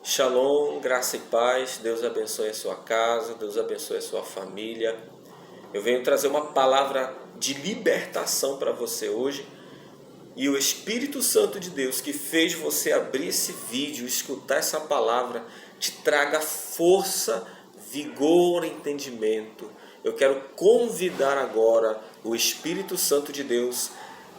Shalom, graça e paz, Deus abençoe a sua casa, Deus abençoe a sua família. Eu venho trazer uma palavra de libertação para você hoje. E o Espírito Santo de Deus que fez você abrir esse vídeo, escutar essa palavra, te traga força, vigor, entendimento. Eu quero convidar agora o Espírito Santo de Deus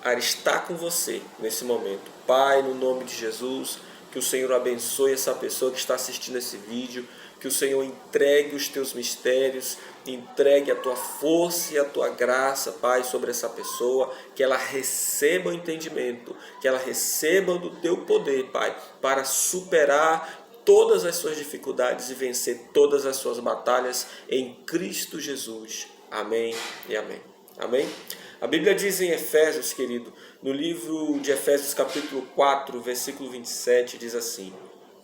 a estar com você nesse momento. Pai, no nome de Jesus, que o Senhor abençoe essa pessoa que está assistindo esse vídeo, que o Senhor entregue os teus mistérios, entregue a tua força e a tua graça, Pai, sobre essa pessoa, que ela receba o entendimento, que ela receba do teu poder, Pai, para superar todas as suas dificuldades e vencer todas as suas batalhas em Cristo Jesus. Amém e amém. Amém? A Bíblia diz em Efésios, querido, no livro de Efésios capítulo 4, versículo 27, diz assim: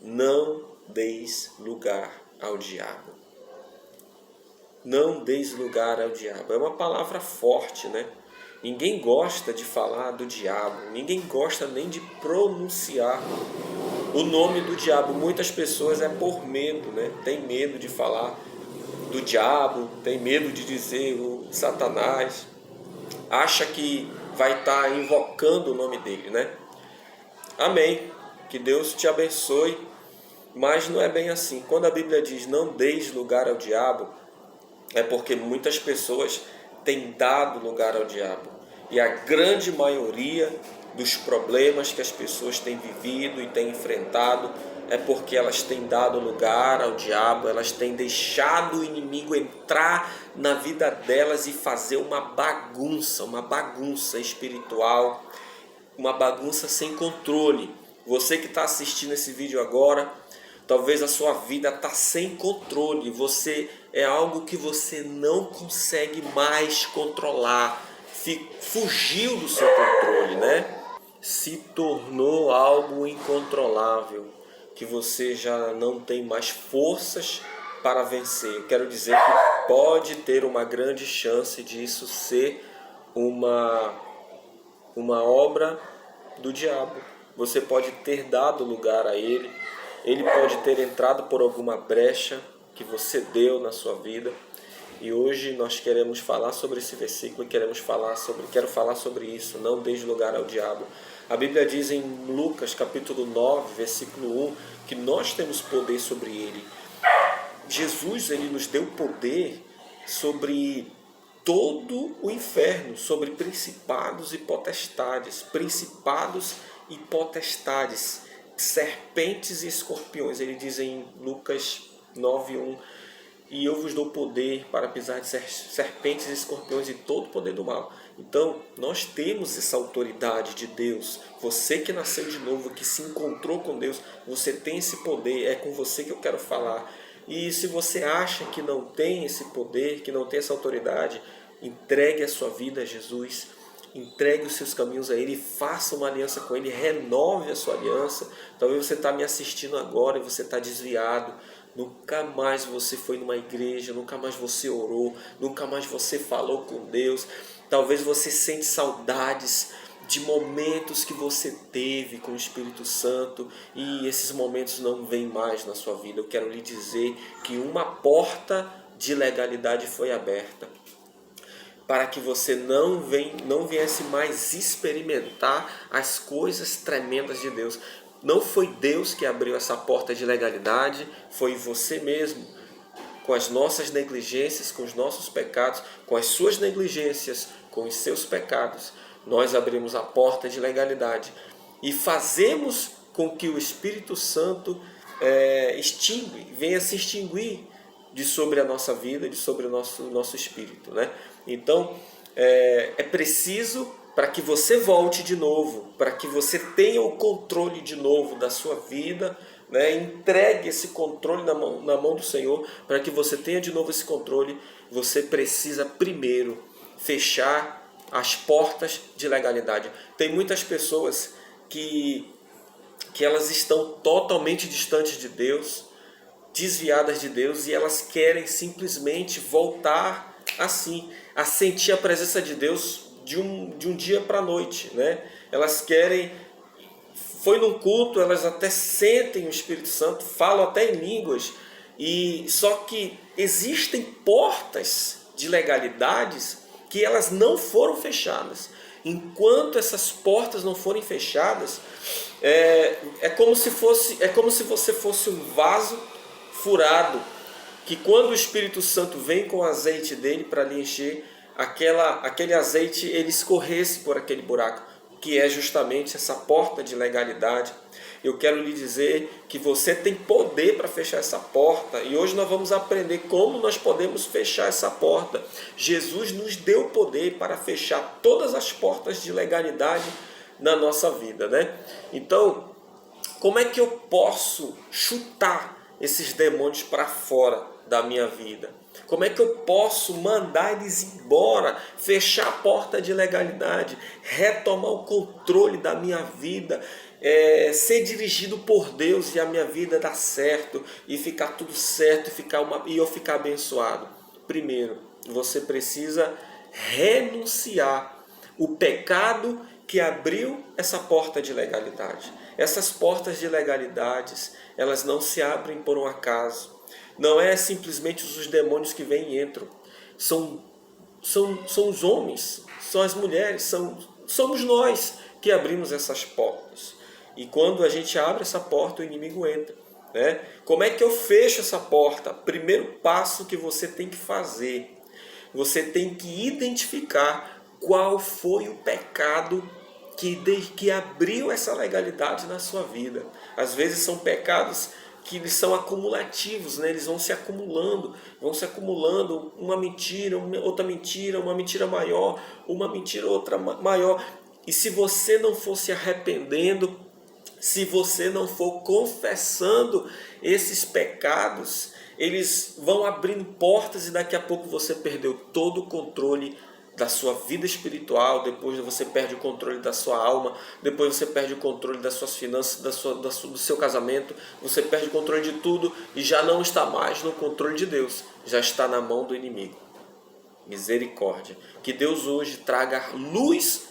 não deis lugar ao diabo. Não deis lugar ao diabo. É uma palavra forte, né? Ninguém gosta de falar do diabo, ninguém gosta nem de pronunciar o nome do diabo. Muitas pessoas é por medo, né? Tem medo de falar do diabo, tem medo de dizer o Satanás, acha que vai estar invocando o nome dele, né? Amém. Que Deus te abençoe, mas não é bem assim. Quando a Bíblia diz não deis lugar ao diabo, é porque muitas pessoas têm dado lugar ao diabo. E a grande maioria dos problemas que as pessoas têm vivido e têm enfrentado é porque elas têm dado lugar ao diabo, elas têm deixado o inimigo entrar na vida delas e fazer uma bagunça espiritual, uma bagunça sem controle. Você que está assistindo esse vídeo agora, talvez a sua vida está sem controle, você é algo que você não consegue mais controlar, fugiu do seu controle, né? Se tornou algo incontrolável, que você já não tem mais forças para vencer. Eu quero dizer que pode ter uma grande chance disso ser uma obra do diabo. Você pode ter dado lugar a ele, ele pode ter entrado por alguma brecha que você deu na sua vida. E hoje nós queremos falar sobre esse versículo, quero falar sobre isso, não deis lugar ao diabo. A Bíblia diz em Lucas capítulo 9, versículo 1, que nós temos poder sobre ele. Jesus, ele nos deu poder sobre todo o inferno, sobre principados e potestades, serpentes e escorpiões. Ele diz em Lucas 9:1, e eu vos dou poder para pisar de serpentes e escorpiões e todo o poder do mal. Então, nós temos essa autoridade de Deus. Você que nasceu de novo, que se encontrou com Deus, você tem esse poder. É com você que eu quero falar. E se você acha que não tem esse poder, que não tem essa autoridade, entregue a sua vida a Jesus. Entregue os seus caminhos a Ele, faça uma aliança com Ele, renove a sua aliança. Talvez você está me assistindo agora e você está desviado. Nunca mais você foi numa igreja, nunca mais você orou, nunca mais você falou com Deus. Talvez você sente saudades de momentos que você teve com o Espírito Santo e esses momentos não vêm mais na sua vida. Eu quero lhe dizer que uma porta de legalidade foi aberta para que você não viesse mais experimentar as coisas tremendas de Deus. Não foi Deus que abriu essa porta de legalidade, foi você mesmo, com as nossas negligências, com os nossos pecados, com as suas negligências, com os seus pecados. Nós abrimos a porta de legalidade e fazemos com que o Espírito Santo venha se extinguir de sobre a nossa vida, de sobre o nosso espírito, né? Então, é preciso, para que você volte de novo, para que você tenha o controle de novo da sua vida, né? Entregue esse controle na mão do Senhor, para que você tenha de novo esse controle, você precisa primeiro fechar as portas de legalidade. Tem muitas pessoas que elas estão totalmente distantes de Deus, desviadas de Deus, e elas querem simplesmente voltar assim, a sentir a presença de Deus de um dia para a noite, né? Elas querem foi num culto, elas até sentem o Espírito Santo, falam até em línguas, e só que existem portas de legalidades que elas não foram fechadas. Enquanto essas portas não forem fechadas, é como se você fosse um vaso furado, que quando o Espírito Santo vem com o azeite dele para lhe encher, aquele azeite ele escorresse por aquele buraco, que é justamente essa porta de legalidade. Eu quero lhe dizer que você tem poder para fechar essa porta, e hoje nós vamos aprender como nós podemos fechar essa porta. Jesus nos deu poder para fechar todas as portas de legalidade na nossa vida, né? Então, como é que eu posso chutar esses demônios para fora da minha vida? Como é que eu posso mandar eles embora, fechar a porta de legalidade, retomar o controle da minha vida, ser dirigido por Deus e a minha vida dar certo e ficar tudo certo e eu ficar abençoado? Primeiro, você precisa renunciar o pecado que abriu essa porta de legalidade. Essas portas de legalidades, elas não se abrem por um acaso. Não é simplesmente os demônios que vêm e entram. São os homens, são as mulheres, somos nós que abrimos essas portas. E quando a gente abre essa porta, o inimigo entra, né? Como é que eu fecho essa porta? Primeiro passo que você tem que fazer. Você tem que identificar qual foi o pecado que abriu essa legalidade na sua vida. Às vezes são pecados que eles são acumulativos, né? Eles vão se acumulando, uma mentira, outra mentira, uma mentira maior, uma mentira, outra maior. E se você não for se arrependendo, se você não for confessando esses pecados, eles vão abrindo portas e daqui a pouco você perdeu todo o controle da sua vida espiritual, depois você perde o controle da sua alma, depois você perde o controle das suas finanças, do seu casamento, você perde o controle de tudo e já não está mais no controle de Deus, já está na mão do inimigo. Misericórdia. Que Deus hoje traga luz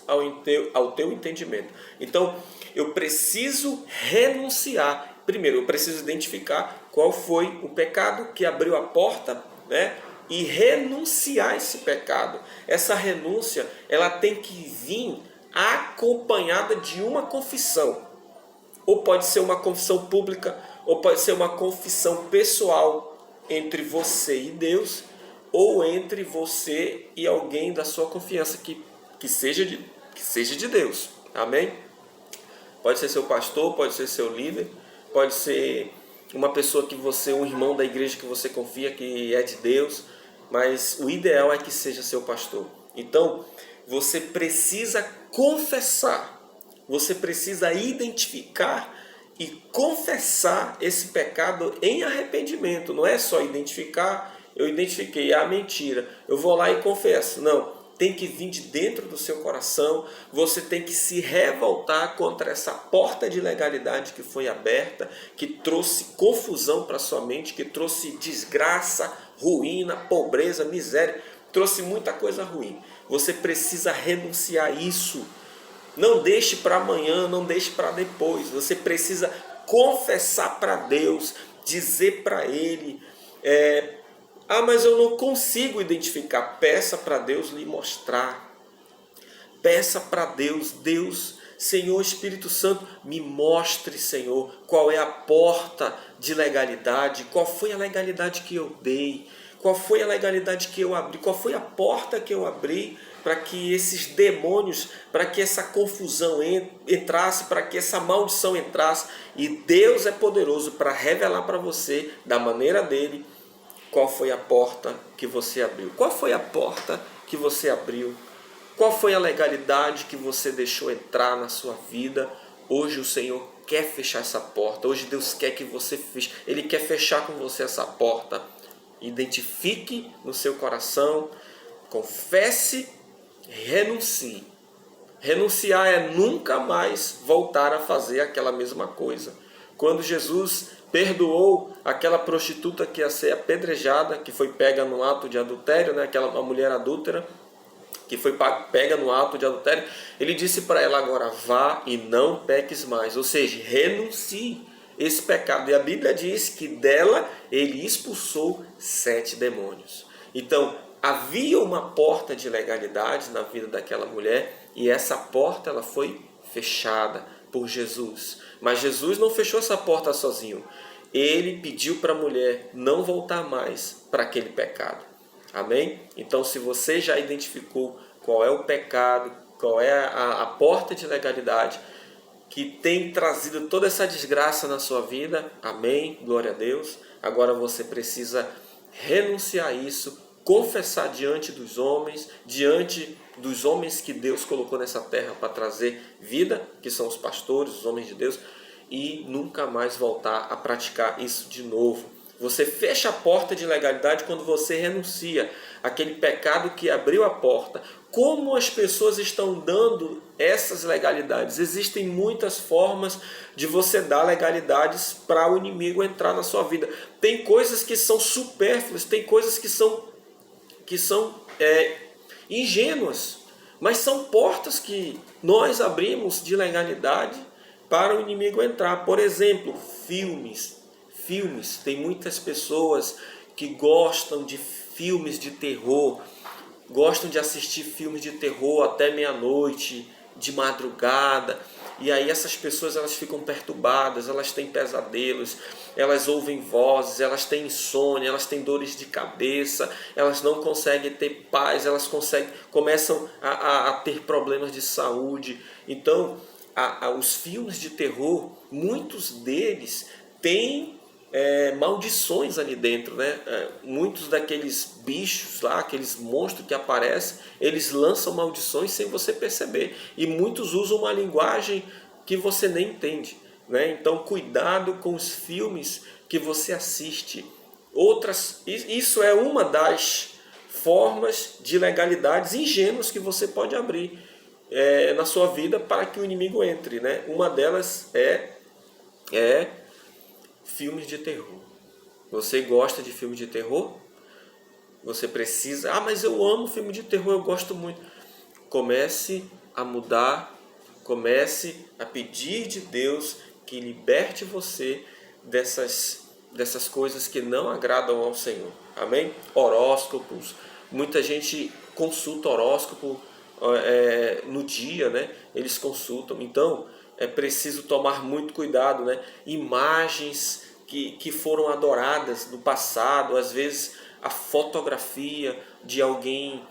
ao teu entendimento. Então, eu preciso renunciar. Primeiro, eu preciso identificar qual foi o pecado que abriu a porta, né? E renunciar a esse pecado. Essa renúncia, ela tem que vir acompanhada de uma confissão. Ou pode ser uma confissão pública, ou pode ser uma confissão pessoal entre você e Deus, ou entre você e alguém da sua confiança que seja de Deus. Amém? Pode ser seu pastor, pode ser seu líder, pode ser uma pessoa um irmão da igreja que você confia que é de Deus, mas o ideal é que seja seu pastor. Então, você precisa confessar, você precisa identificar e confessar esse pecado em arrependimento. Não é só identificar, eu identifiquei a mentira, eu vou lá e confesso. Não. Tem que vir de dentro do seu coração, você tem que se revoltar contra essa porta de legalidade que foi aberta, que trouxe confusão para sua mente, que trouxe desgraça, ruína, pobreza, miséria, trouxe muita coisa ruim. Você precisa renunciar a isso. Não deixe para amanhã, não deixe para depois. Você precisa confessar para Deus, dizer para Ele, mas eu não consigo identificar. Peça para Deus lhe mostrar. Peça para Deus, Senhor Espírito Santo, me mostre, Senhor, qual é a porta de legalidade, qual foi a legalidade que eu dei, qual foi a legalidade que eu abri, qual foi a porta que eu abri para que esses demônios, para que essa confusão entrasse, para que essa maldição entrasse. E Deus é poderoso para revelar para você, da maneira dele, qual foi a porta que você abriu? Qual foi a porta que você abriu? Qual foi a legalidade que você deixou entrar na sua vida? Hoje o Senhor quer fechar essa porta. Hoje Deus quer que você feche. Ele quer fechar com você essa porta. Identifique no seu coração. Confesse. Renuncie. Renunciar é nunca mais voltar a fazer aquela mesma coisa. Quando Jesus perdoou aquela prostituta que ia ser apedrejada, que foi pega no ato de adultério, né? Uma mulher adúltera, que foi pega no ato de adultério, ele disse para ela: agora vá e não peques mais, ou seja, renuncie esse pecado. E a Bíblia diz que dela ele expulsou 7 demônios. Então havia uma porta de legalidade na vida daquela mulher, e essa porta ela foi fechada por Jesus. Mas Jesus não fechou essa porta sozinho. Ele pediu para a mulher não voltar mais para aquele pecado. Amém? Então, se você já identificou qual é o pecado, qual é a porta de legalidade que tem trazido toda essa desgraça na sua vida, amém? Glória a Deus. Agora você precisa renunciar a isso, confessar diante dos homens que Deus colocou nessa terra para trazer vida, que são os pastores, os homens de Deus, e nunca mais voltar a praticar isso de novo. Você fecha a porta de legalidade quando você renuncia àquele pecado que abriu a porta. Como as pessoas estão dando essas legalidades? Existem muitas formas de você dar legalidades para o inimigo entrar na sua vida. Tem coisas que são supérfluas, tem coisas que são ingênuas, mas são portas que nós abrimos de legalidade para o inimigo entrar. Por exemplo, filmes. Tem muitas pessoas que gostam de filmes de terror, gostam de assistir filmes de terror até meia-noite, de madrugada, e aí essas pessoas elas ficam perturbadas, elas têm pesadelos, elas ouvem vozes, elas têm insônia, elas têm dores de cabeça, elas não conseguem ter paz, elas começam a ter problemas de saúde. Então, os filmes de terror, muitos deles têm maldições ali dentro, né? Muitos daqueles bichos lá, aqueles monstros que aparecem, eles lançam maldições sem você perceber, e muitos usam uma linguagem que você nem entende, né? Então cuidado com os filmes que você assiste. Isso é uma das formas de legalidades ingênuas que você pode abrir na sua vida para que o inimigo entre, né? Uma delas é filmes de terror. Você gosta de filme de terror? Você precisa... mas eu amo filme de terror, eu gosto muito. Comece a mudar, comece a pedir de Deus que liberte você dessas coisas que não agradam ao Senhor. Amém? Horóscopos. Muita gente consulta horóscopo no dia, né? Eles consultam. Então, é preciso tomar muito cuidado, né? Imagens que foram adoradas no passado, às vezes a fotografia de alguém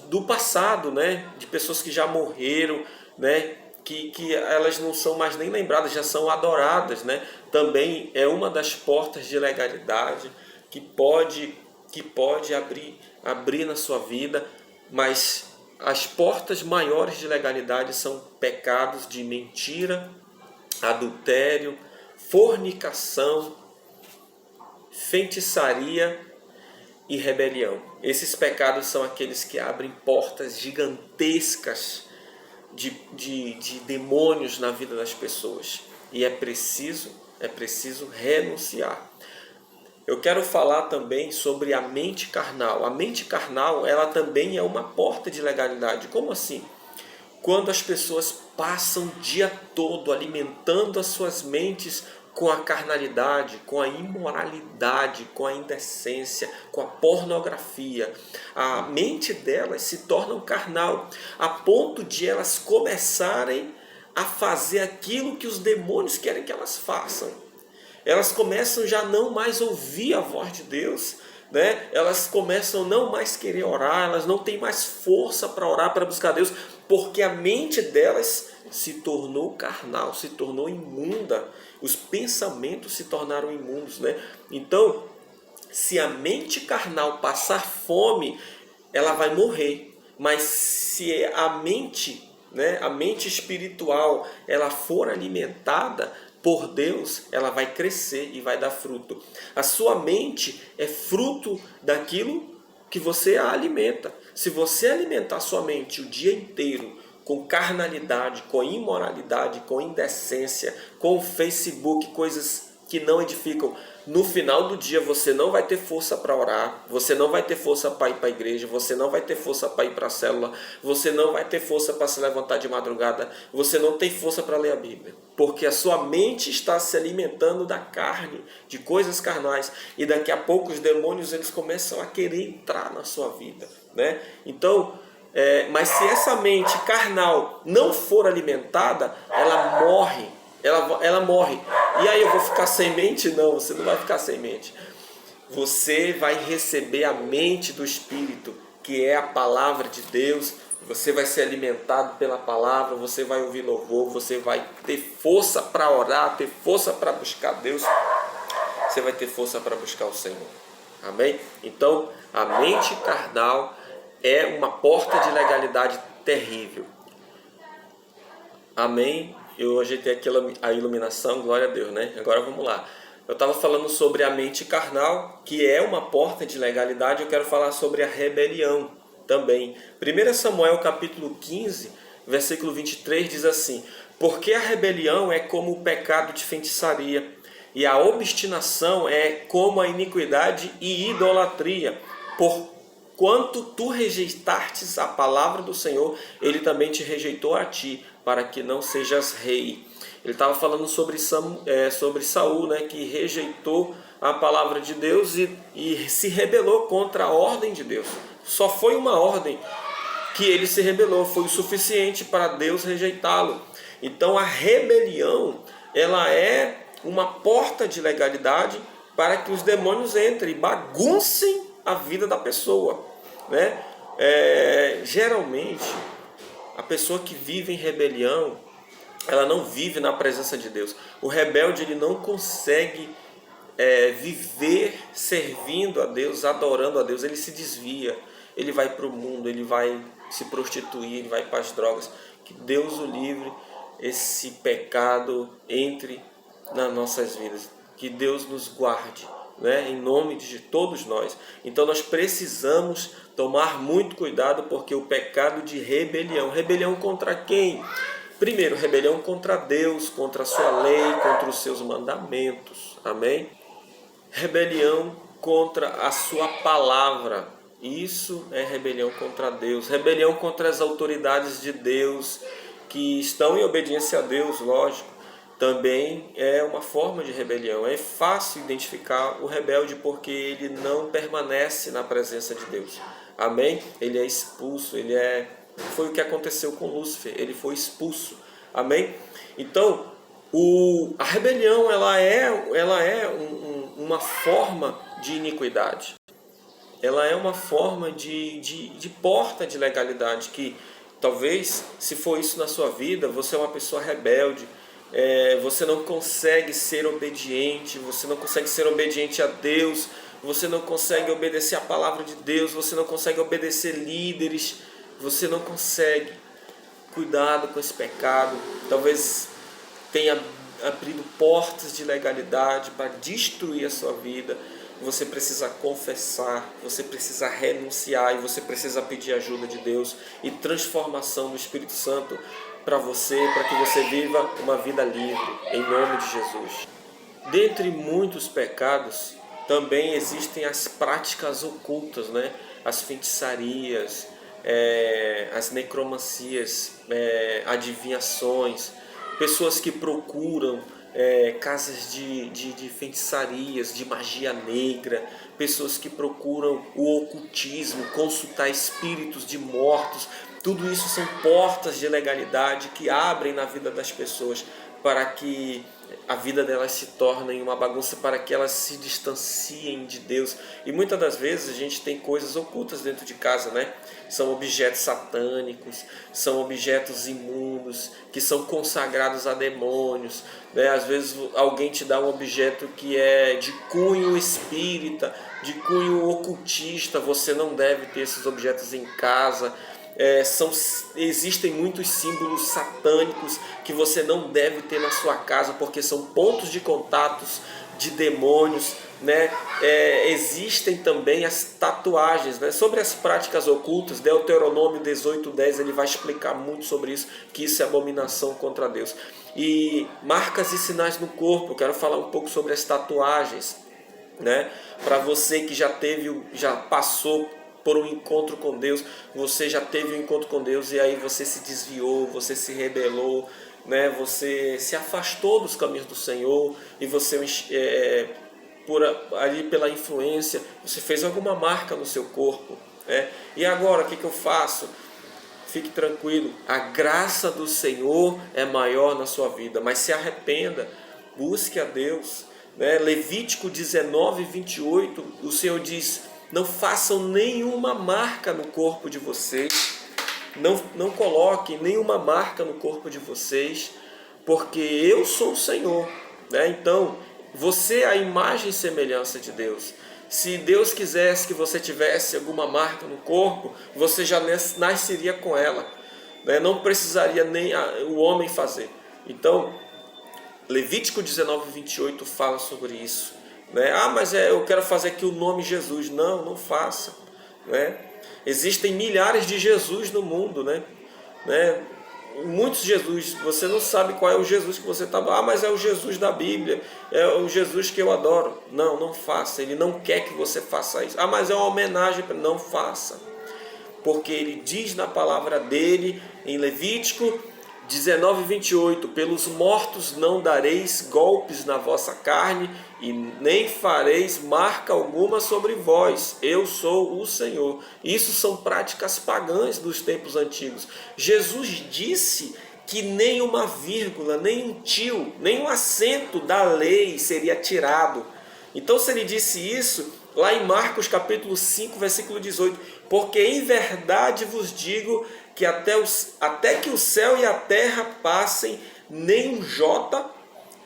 do passado, né? De pessoas que já morreram, né? Que elas não são mais nem lembradas, já são adoradas, né? Também é uma das portas de legalidade que pode abrir na sua vida, mas as portas maiores de legalidade são pecados de mentira, adultério, fornicação, feitiçaria e rebelião. Esses pecados são aqueles que abrem portas gigantescas de demônios na vida das pessoas. E é preciso renunciar. Eu quero falar também sobre a mente carnal. A mente carnal, ela também é uma porta de legalidade. Como assim? Quando as pessoas passam o dia todo alimentando as suas mentes com a carnalidade, com a imoralidade, com a indecência, com a pornografia, a mente delas se torna carnal, a ponto de elas começarem a fazer aquilo que os demônios querem que elas façam. Elas começam já não mais ouvir a voz de Deus, né? Elas começam a não mais querer orar, elas não têm mais força para orar, para buscar Deus, porque a mente delas se tornou carnal, se tornou imunda, os pensamentos se tornaram imundos, né? Então, se a mente carnal passar fome, ela vai morrer, mas se a mente, né, a mente espiritual, ela for alimentada por Deus, ela vai crescer e vai dar fruto. A sua mente é fruto daquilo que você a alimenta. Se você alimentar a sua mente o dia inteiro com carnalidade, com imoralidade, com indecência, com Facebook, coisas que não edificam. No final do dia você não vai ter força para orar, você não vai ter força para ir para a igreja, você não vai ter força para ir para a célula, você não vai ter força para se levantar de madrugada, você não tem força para ler a Bíblia, porque a sua mente está se alimentando da carne, de coisas carnais, e daqui a pouco os demônios eles começam a querer entrar na sua vida, né? Então, mas se essa mente carnal não for alimentada, ela morre. Ela morre. E aí eu vou ficar sem mente? Não, você não vai ficar sem mente. Você vai receber a mente do Espírito, que é a palavra de Deus. Você vai ser alimentado pela palavra, você vai ouvir louvor, você vai ter força para orar, ter força para buscar Deus. Você vai ter força para buscar o Senhor. Amém? Então, a mente carnal é uma porta de legalidade terrível. Amém? Eu ajeitei aqui a iluminação, glória a Deus, né? Agora vamos lá. Eu estava falando sobre a mente carnal, que é uma porta de legalidade. Eu quero falar sobre a rebelião também. 1 Samuel capítulo 15, versículo 23 diz assim: porque a rebelião é como o pecado de feitiçaria, e a obstinação é como a iniquidade e idolatria. Porquanto tu rejeitastes a palavra do Senhor, ele também te rejeitou a ti, para que não sejas rei. Ele estava falando sobre Saul, né, que rejeitou a palavra de Deus e se rebelou contra a ordem de Deus. Só foi uma ordem que ele se rebelou, foi o suficiente para Deus rejeitá-lo. Então a rebelião, ela é uma porta de legalidade para que os demônios entrem e baguncem a vida da pessoa, né? Geralmente a pessoa que vive em rebelião, ela não vive na presença de Deus. O rebelde, ele não consegue viver servindo a Deus, adorando a Deus. Ele se desvia, ele vai para o mundo, ele vai se prostituir, ele vai para as drogas. Que Deus o livre, esse pecado entre nas nossas vidas. Que Deus nos guarde, né? Em nome de todos nós. Então nós precisamos tomar muito cuidado, porque o pecado de rebelião contra quem? Primeiro, rebelião contra Deus, contra a sua lei, contra os seus mandamentos. Amém? Rebelião contra a sua palavra. Isso é rebelião contra Deus. Rebelião contra as autoridades de Deus, que estão em obediência a Deus, lógico. Também é uma forma de rebelião. É fácil identificar o rebelde porque ele não permanece na presença de Deus. Amém? Ele é expulso, foi o que aconteceu com Lúcifer, ele foi expulso. Amém? Então, a rebelião ela é uma forma de iniquidade. Ela é uma forma de porta de legalidade, que talvez, se for isso na sua vida, você é uma pessoa rebelde, você não consegue ser obediente, você não consegue ser obediente a Deus, você não consegue obedecer a palavra de Deus, você não consegue obedecer líderes, você não consegue. Cuidado com esse pecado. Talvez tenha abrido portas de legalidade para destruir a sua vida. Você precisa confessar, você precisa renunciar e você precisa pedir ajuda de Deus e transformação do Espírito Santo para que você viva uma vida livre, em nome de Jesus. Dentre muitos pecados, também existem as práticas ocultas, né? As feitiçarias, as necromancias, adivinhações, pessoas que procuram casas de feitiçarias, de magia negra, pessoas que procuram o ocultismo, consultar espíritos de mortos. Tudo isso são portas de legalidade que abrem na vida das pessoas para que a vida delas se torne uma bagunça, para que elas se distanciem de Deus. E muitas das vezes a gente tem coisas ocultas dentro de casa, né? São objetos satânicos, são objetos imundos, que são consagrados a demônios, né? Às vezes alguém te dá um objeto que é de cunho espírita, de cunho ocultista. Você não deve ter esses objetos em casa. Existem muitos símbolos satânicos que você não deve ter na sua casa, porque são pontos de contatos de demônios, né? Existem também as tatuagens, né? Sobre as práticas ocultas, Deuteronômio 18:10, ele vai explicar muito sobre isso, que isso é abominação contra Deus. E marcas e sinais no corpo, eu quero falar um pouco sobre as tatuagens, né? Para você que já passou por um encontro com Deus, você já teve um encontro com Deus e aí você se desviou, você se rebelou, né? Você se afastou dos caminhos do Senhor e você ali pela influência, você fez alguma marca no seu corpo, né? E agora o que eu faço? Fique tranquilo, a graça do Senhor é maior na sua vida, mas se arrependa, busque a Deus, né? Levítico 19, 28, o Senhor diz: não façam nenhuma marca no corpo de vocês, não coloquem nenhuma marca no corpo de vocês, porque eu sou o Senhor, né? Então, você é a imagem e semelhança de Deus. Se Deus quisesse que você tivesse alguma marca no corpo, você já nasceria com ela, né? Não precisaria nem o homem fazer. Então, Levítico 19, 28 fala sobre isso, né? Mas eu quero fazer aqui o nome Jesus. Não faça, né? Existem milhares de Jesus no mundo, né? Muitos Jesus, você não sabe qual é o Jesus que você está. Mas é o Jesus da Bíblia, é o Jesus que eu adoro. Não faça, ele não quer que você faça isso. Mas é uma homenagem, não faça, porque ele diz na palavra dele, em Levítico 19, 28, pelos mortos não dareis golpes na vossa carne, e nem fareis marca alguma sobre vós, eu sou o Senhor. Isso são práticas pagãs dos tempos antigos. Jesus disse que nem uma vírgula, nem um tio, nem um acento da lei seria tirado. Então, se ele disse isso, lá em Marcos capítulo 5, versículo 18, porque em verdade vos digo que até que o céu e a terra passem, nem um jota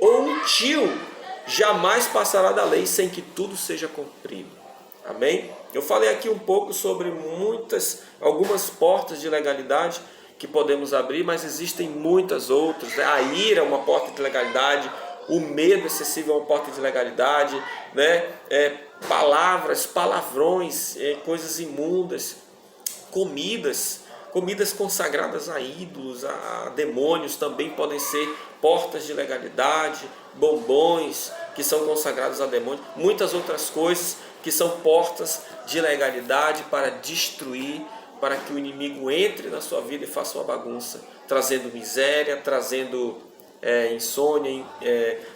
ou um tio jamais passará da lei sem que tudo seja cumprido. Amém? Eu falei aqui um pouco sobre algumas portas de legalidade que podemos abrir, mas existem muitas outras, né? A ira é uma porta de legalidade, o medo excessivo é uma porta de legalidade, né? Palavras, palavrões, coisas imundas, comidas consagradas a ídolos, a demônios, também podem ser portas de legalidade, bombons que são consagrados a demônios, muitas outras coisas que são portas de legalidade para destruir, para que o inimigo entre na sua vida e faça uma bagunça, trazendo miséria, trazendo insônia,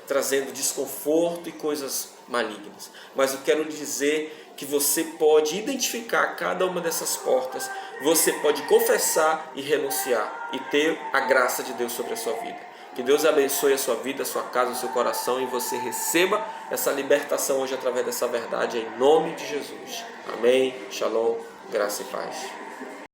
trazendo desconforto e coisas malignas. Mas eu quero dizer que você pode identificar cada uma dessas portas, você pode confessar e renunciar e ter a graça de Deus sobre a sua vida. Que Deus abençoe a sua vida, a sua casa, o seu coração, e você receba essa libertação hoje através dessa verdade, em nome de Jesus. Amém. Shalom, graça e paz.